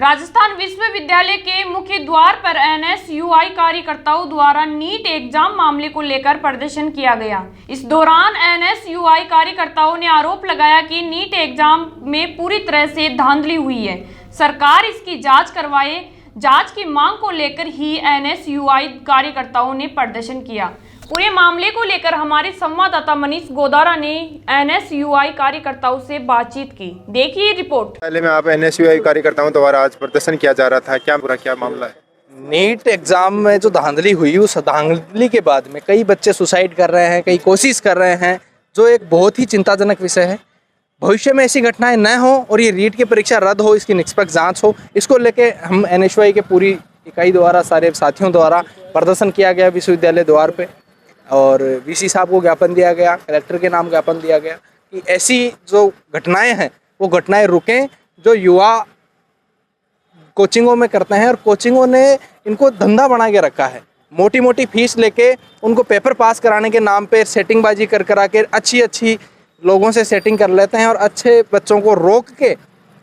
राजस्थान विश्वविद्यालय के मुख्य द्वार पर एनएसयूआई कार्यकर्ताओं द्वारा नीट एग्जाम मामले को लेकर प्रदर्शन किया गया। इस दौरान एनएसयूआई कार्यकर्ताओं ने आरोप लगाया कि नीट एग्जाम में पूरी तरह से धांधली हुई है, सरकार इसकी जांच करवाए। जांच की मांग को लेकर ही एनएसयूआई कार्यकर्ताओं ने प्रदर्शन किया। पूरे मामले को लेकर हमारे संवाददाता मनीष गोदारा ने एनएसयूआई कार्यकर्ताओं से बातचीत की। देखिए रिपोर्ट। पहले में आप एनएसयूआई कार्यकर्ताओं द्वारा आज प्रदर्शन किया जा रहा था, क्या मामला है? नीट एग्जाम में जो धांधली हुई, उस धांधली के बाद में कई बच्चे सुसाइड कर रहे हैं, कई कोशिश कर रहे हैं, जो एक बहुत ही चिंताजनक विषय है। भविष्य में ऐसी घटनाएं न हो और ये नीट की परीक्षा रद्द हो, इसकी निष्पक्ष जांच हो, इसको लेके हम एनएसयूआई के पूरी इकाई द्वारा, सारे साथियों द्वारा प्रदर्शन किया गया विश्वविद्यालय द्वार पे। और वीसी साहब को ज्ञापन दिया गया, कलेक्टर के नाम ज्ञापन दिया गया कि ऐसी जो घटनाएं हैं वो घटनाएं रुकें, जो युवा कोचिंगों में करते हैं और कोचिंगों ने इनको धंधा बना के रखा है। मोटी मोटी फीस लेके उनको पेपर पास कराने के नाम पे सेटिंगबाजी करा के अच्छी लोगों से सेटिंग कर लेते हैं और अच्छे बच्चों को रोक के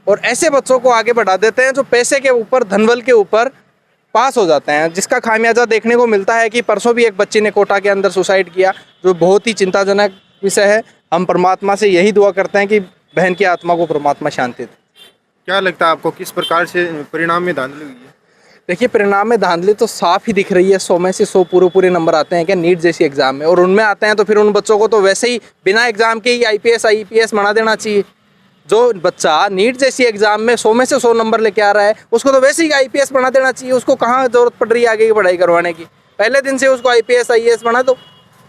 और ऐसे बच्चों को आगे बढ़ा देते हैं जो पैसे के ऊपर, धनबल के ऊपर पास हो जाते हैं, जिसका खामियाजा देखने को मिलता है कि परसों भी एक बच्ची ने कोटा के अंदर सुसाइड किया, जो बहुत ही चिंताजनक विषय है। हम परमात्मा से यही दुआ करते हैं कि बहन की आत्मा को परमात्मा शांति दे। क्या लगता है आपको, किस प्रकार से परिणाम में धांधली हुई है? देखिए, परिणाम में धांधली तो साफ ही दिख रही है। 100 में से 100 पूरे नंबर आते हैं क्या नीट जैसी एग्जाम में, और उनमें आते हैं तो फिर उन बच्चों को तो वैसे ही बिना एग्जाम के ही IPS IPS बना देना चाहिए। जो बच्चा नीट जैसी एग्जाम में 100 में से 100 नंबर लेके आ रहा है, उसको तो वैसे ही IPS बना देना चाहिए। उसको कहाँ जरूरत पड़ रही है आगे की पढ़ाई करवाने की? पहले दिन से उसको IPS IAS बना दो।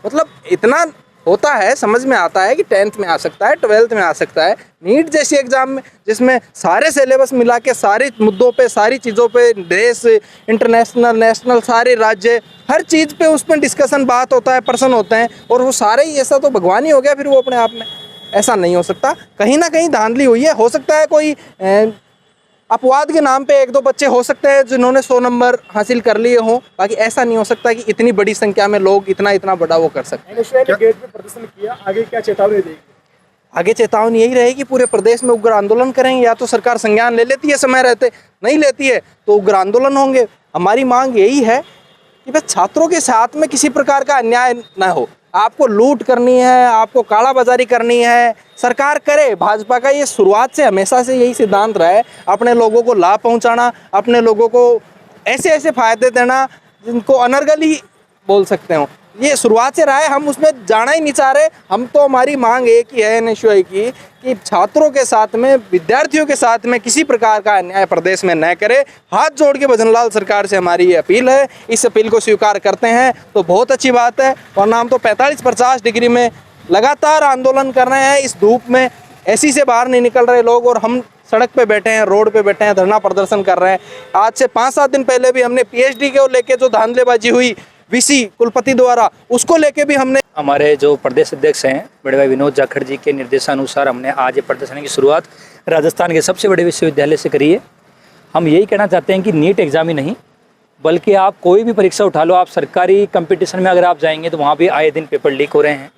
मतलब इतना होता है, समझ में आता है कि 10th में आ सकता है, 12th में आ सकता है। नीट जैसी एग्जाम में जिसमें सारे सिलेबस मिला के सारे मुद्दों पे, सारी चीज़ों पे, देश, इंटरनेशनल, नेशनल, सारे राज्य, हर चीज़ पे उसमें डिस्कशन, बात होता है, पर्सन होते हैं, और वो सारे ही ऐसा तो भगवान ही हो गया फिर वो अपने आप में। ऐसा नहीं हो सकता, कहीं ना कहीं धांधली हुई है। हो सकता है कोई अपवाद के नाम पे 1-2 बच्चे हो सकते हैं जिन्होंने 100 नंबर हासिल कर लिए हों, बाकी ऐसा नहीं हो सकता कि इतनी बड़ी संख्या में लोग इतना बड़ा वो कर सकते हैं। एनएसयूआई ने गेट पे प्रदर्शन किया, आगे क्या चेतावनी देगी? आगे चेतावनी यही रहेगी, पूरे प्रदेश में उग्र आंदोलन करेंगे। या तो सरकार संज्ञान ले लेती है समय रहते, नहीं लेती है तो उग्र आंदोलन होंगे। हमारी मांग यही है कि बस छात्रों के साथ में किसी प्रकार का अन्याय न हो। आपको लूट करनी है, आपको काला बाजारी करनी है, सरकार करे। भाजपा का ये शुरुआत से हमेशा से यही सिद्धांत रहा है, अपने लोगों को लाभ पहुंचाना, अपने लोगों को ऐसे फायदे देना जिनको अनर्गल ही बोल सकते हो। ये शुरुआत से रहा है, हम उसमें जाना ही नहीं चाह रहे। हम तो, हमारी मांग एक ही है एनएसयूआई की कि छात्रों के साथ में, विद्यार्थियों के साथ में किसी प्रकार का अन्याय प्रदेश में न करे। हाथ जोड़ के भजनलाल सरकार से हमारी ये अपील है। इस अपील को स्वीकार करते हैं तो बहुत अच्छी बात है, वरना हम तो 45-50 डिग्री में लगातार आंदोलन कर रहे हैं। इस धूप में ऐसी से बाहर नहीं निकल रहे लोग, और हम सड़क पे बैठे हैं, रोड पे बैठे हैं, धरना प्रदर्शन कर रहे हैं। आज से 5-7 दिन पहले भी हमने PhD को लेके जो धांधलेबाजी हुई वीसी कुलपति द्वारा, उसको लेके भी हमने, हमारे जो प्रदेश अध्यक्ष हैं बड़े भाई विनोद जाखड़ जी के निर्देशानुसार हमने आज ये प्रदर्शन की शुरुआत राजस्थान के सबसे बड़े विश्वविद्यालय से करी है। हम यही कहना चाहते हैं कि नीट एग्जाम ही नहीं, बल्कि आप कोई भी परीक्षा उठा लो, आप सरकारी कंपटीशन में अगर आप जाएंगे तो वहाँ भी आए दिन पेपर लीक हो रहे हैं।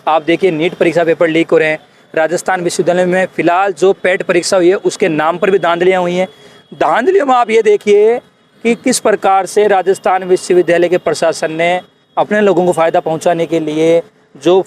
आप देखिए, नीट परीक्षा पेपर लीक हो रहे हैं। राजस्थान विश्वविद्यालय में फिलहाल जो पेट परीक्षा हुई है उसके नाम पर भी धांधलियाँ हुई हैं। धांधलियों में आप ये देखिए कि किस प्रकार से राजस्थान विश्वविद्यालय के प्रशासन ने अपने लोगों को फ़ायदा पहुंचाने के लिए जो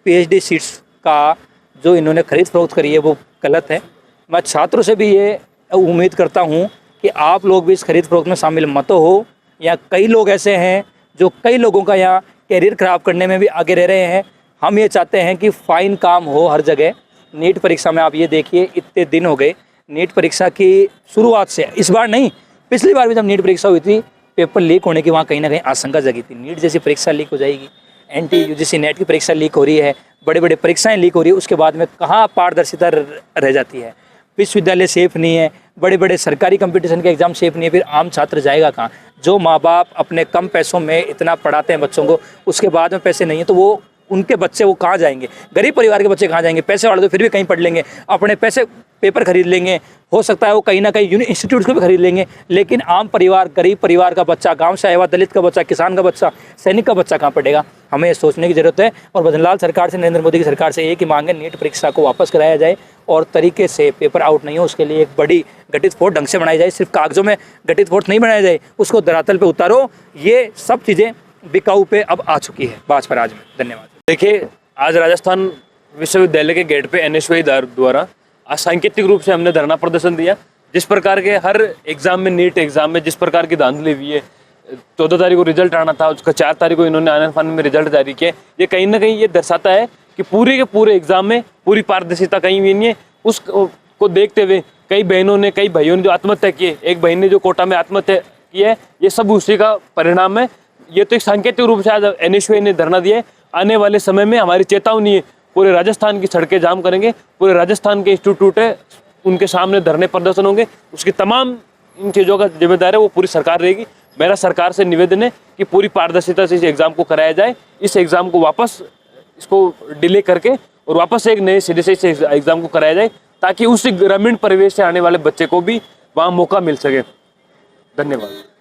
PhD सीट्स का जो इन्होंने खरीद फरोख्त करी है वो गलत है। मैं छात्रों से भी ये उम्मीद करता हूं कि आप लोग भी इस खरीद फरोख्त में शामिल मत हो। यहाँ कई लोग ऐसे हैं जो कई लोगों का यहाँ कैरियर ख़राब करने में भी आगे रह रहे हैं। हम ये चाहते हैं कि फ़ाइन काम हो हर जगह। नीट परीक्षा में आप ये देखिए, इतने दिन हो गए नीट परीक्षा की शुरुआत से, इस बार नहीं, पिछली बार भी जब नीट परीक्षा हुई थी पेपर लीक होने की वहाँ कहीं ना कहीं आशंका जगी थी। नीट जैसी परीक्षा लीक हो जाएगी, NT UGC नेट की परीक्षा लीक हो रही है, बड़े परीक्षाएं लीक हो रही है, उसके बाद में कहाँ पारदर्शिता रह जाती है। विश्वविद्यालय सेफ नहीं है, बड़े सरकारी कंपटीशन के एग्जाम सेफ नहीं है, फिर आम छात्र जाएगा कहाँ? जो माँ बाप अपने कम पैसों में इतना पढ़ाते हैं बच्चों को, उसके बाद में पैसे नहीं है तो वो उनके बच्चे वो कहाँ जाएंगे, गरीब परिवार के बच्चे कहाँ जाएंगे। पैसे वाले तो फिर भी कहीं पढ़ लेंगे, अपने पैसे पेपर खरीद लेंगे, हो सकता है वो कहीं ना कहीं इंस्टीट्यूट को भी खरीद लेंगे, लेकिन आम परिवार, गरीब परिवार का बच्चा, गांव से आया हुआ दलित का बच्चा, किसान का बच्चा, सैनिक का बच्चा कहाँ पढ़ेगा। हमें ये सोचने की जरूरत है। और बद्रीलाल सरकार से, नरेंद्र मोदी की सरकार से एक ही मांग है, नीट परीक्षा को वापस कराया जाए और तरीके से पेपर आउट नहीं हो, उसके लिए एक बड़ी गठित फोर्स ढंग से बनाई जाए। सिर्फ कागजों में गठित फोर्स नहीं बनाया जाए, उसको धरातल पे उतारो। ये सब चीज़ें बिकाऊ पे अब आ चुकी है भाजपा राज में। धन्यवाद। देखिए, आज राजस्थान विश्वविद्यालय के गेट पे एनएसयूआई द्वारा सांकेतिक रूप से हमने धरना प्रदर्शन दिया। जिस प्रकार के हर एग्जाम में, नीट एग्जाम में जिस प्रकार की धांधली हुई है, 14 तारीख को रिजल्ट आना था, उसका 4 तारीख को इन्होंने आनंद फानंद में रिजल्ट जारी किया। ये कहीं ना कहीं ये दर्शाता है कि पूरे के पूरे एग्जाम में पूरी पारदर्शिता कहीं भी नहीं है। उसको देखते हुए कई बहनों ने, कई भाइयों ने जो आत्महत्या की है, एक बहन ने जो कोटा में आत्महत्या की है, ये सब उसी का परिणाम है। ये तो एक सांकेतिक रूप से आज एनएसयूआई ने धरना दिया है। आने वाले समय में हमारी चेतावनी है, पूरे राजस्थान की सड़कें जाम करेंगे, पूरे राजस्थान के इंस्टीट्यूट है उनके सामने धरने प्रदर्शन होंगे। उसकी तमाम इन चीज़ों का जिम्मेदार है वो पूरी सरकार रहेगी। मेरा सरकार से निवेदन है कि पूरी पारदर्शिता से इस एग्ज़ाम को कराया जाए, इस एग्ज़ाम को वापस इसको डिले करके और वापस एक नए सिरे से इस एग्ज़ाम को कराया जाए, ताकि उस ग्रामीण परिवेश से आने वाले बच्चे को भी वहाँ मौका मिल सके। धन्यवाद।